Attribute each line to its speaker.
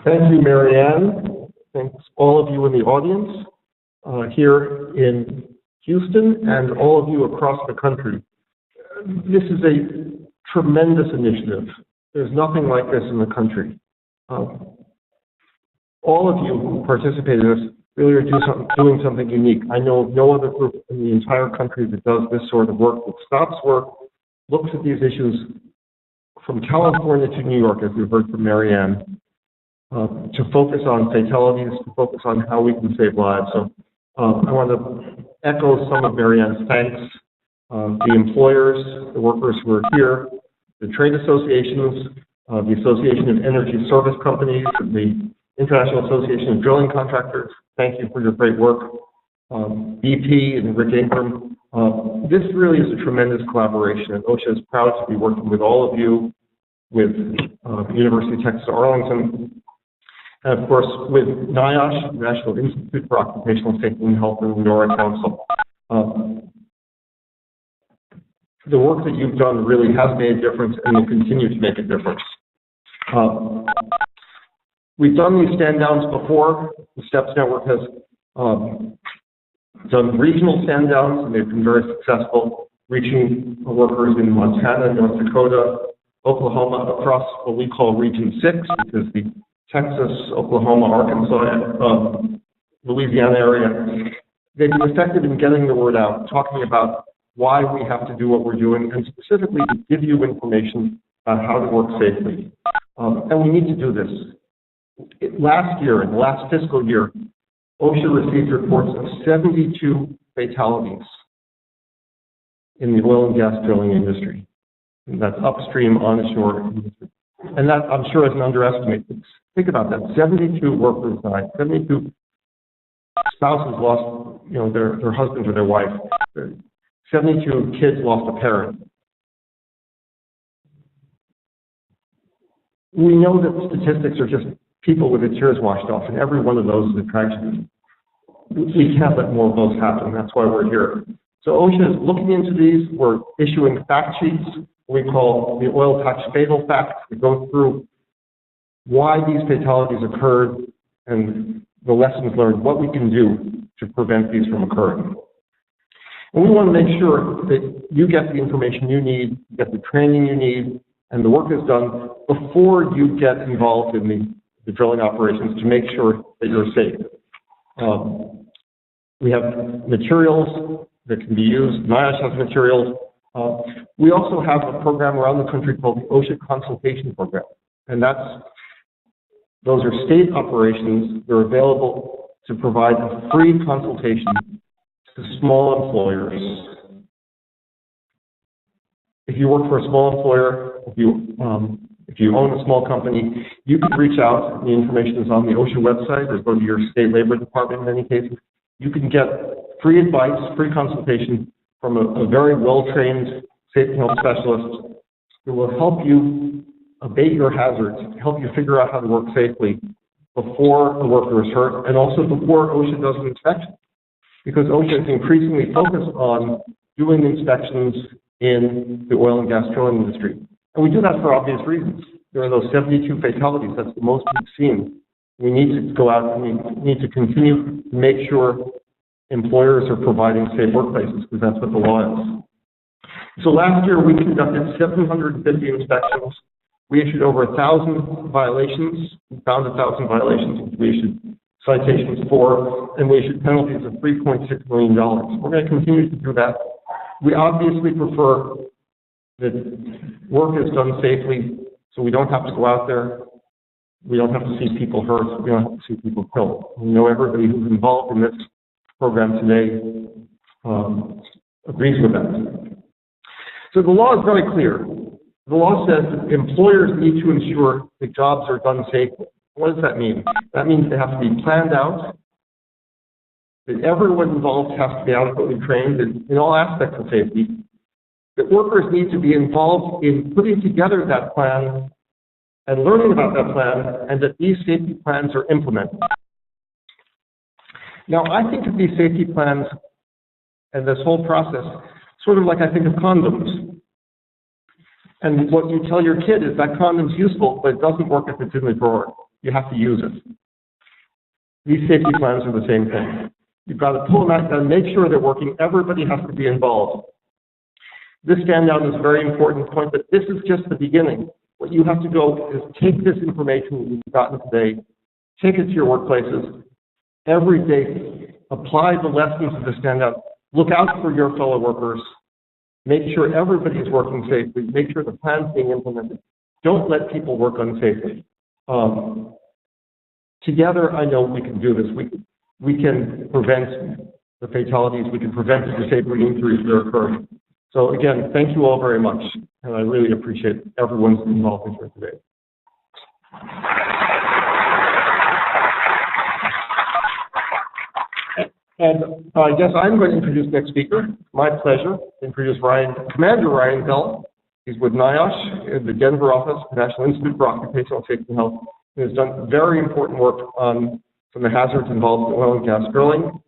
Speaker 1: Thank you, Marianne. Thanks all of you in the audience here in Houston and all of you across the country. This is a tremendous initiative. There's nothing like this in the country. All of you who participated in this really are doing something unique. I know of no other group in the entire country that does this sort of work, that stops work, looks at these issues from California to New York, as we heard from Marianne, to focus on fatalities, to focus on how we can save lives. So I want to echo some of Marianne's thanks. The employers, the workers who are here, the trade associations, the Association of Energy Service Companies, the International Association of Drilling Contractors, thank you for your great work. BP and Rick Ingram. This really is a tremendous collaboration, and OSHA is proud to be working with all of you, with the University of Texas Arlington, and of course with NIOSH, National Institute for Occupational Safety and Health, and the NORA Council. The work that you've done really has made a difference and will continue to make a difference. We've done these stand-downs before. The STEPS Network has done regional stand-downs, and they've been very successful, reaching workers in Montana, North Dakota, Oklahoma, across what we call Region 6, which is the Texas, Oklahoma, Arkansas, and Louisiana area. They've been effective in getting the word out, talking about why we have to do what we're doing, and specifically to give you information on how to work safely. And we need to do this. Last year, in the last fiscal year, OSHA received reports of 72 fatalities in the oil and gas drilling industry. And that's upstream, onshore industry. And that, I'm sure, is an underestimate. Think about that. 72 workers died. 72 spouses lost, their husband or their wife. 72 kids lost a parent. We know that statistics are just people with their tears washed off, and every one of those is a tragedy. We can't let more of those happen. That's why we're here. So OSHA is looking into these. We're issuing fact sheets we call the oil patch fatal facts. We go through why these fatalities occurred and the lessons learned, what we can do to prevent these from occurring. And we want to make sure that you get the information you need, get the training you need, and the work is done before you get involved in the drilling operations to make sure that you're safe. We have materials that can be used. NIOSH has materials. We also have a program around the country called the OSHA Consultation Program, and those are state operations. They're available to provide a free consultation to small employers. If you work for a small employer, if you own a small company, you can reach out. The information is on the OSHA website, or go to your state labor department in many cases. You can get free advice, free consultation from a very well-trained safety health specialist who will help you abate your hazards, help you figure out how to work safely before a worker is hurt, and also before OSHA does an inspection. Because OSHA is increasingly focused on doing inspections in the oil and gas drilling industry. And we do that for obvious reasons. There are those 72 fatalities. That's the most we've seen. We need to go out and we need to continue to make sure employers are providing safe workplaces, because that's what the law is. So last year we conducted 750 inspections. We issued over 1,000 violations. We found 1,000 violations, which we issued citations for, and we issued penalties of $3.6 million. We're going to continue to do that. We obviously prefer that work is done safely, so we don't have to go out there. We don't have to see people hurt. We don't have to see people killed. We know everybody who's involved in this program today agrees with that. So the law is very clear. The law says that employers need to ensure that jobs are done safely. What does that mean? That means they have to be planned out, that everyone involved has to be adequately trained in all aspects of safety, that workers need to be involved in putting together that plan and learning about that plan, and that these safety plans are implemented. Now, I think of these safety plans and this whole process sort of like I think of condoms. And what you tell your kid is that condom's useful, but it doesn't work if it's in the drawer. you have to use it. These safety plans are the same thing. You've got to pull them out and make sure they're working. Everybody has to be involved. This stand down is a very important point, but this is just the beginning. What you have to go is take this information you've gotten today, take it to your workplaces, every day, apply the lessons of the stand down, look out for your fellow workers, make sure everybody's working safely, make sure the plan's being implemented. Don't let people work unsafely. Together, I know we can do this. We can prevent the fatalities, we can prevent the disabling injuries that are occurring. So again, thank you all very much, and I really appreciate everyone's involvement here today. And I guess I'm going to introduce the next speaker. My pleasure to introduce Commander Ryan Bell. He's with NIOSH in the Denver office, the National Institute for Occupational Safety and Health. He has done very important work on some of the hazards involved in oil and gas drilling.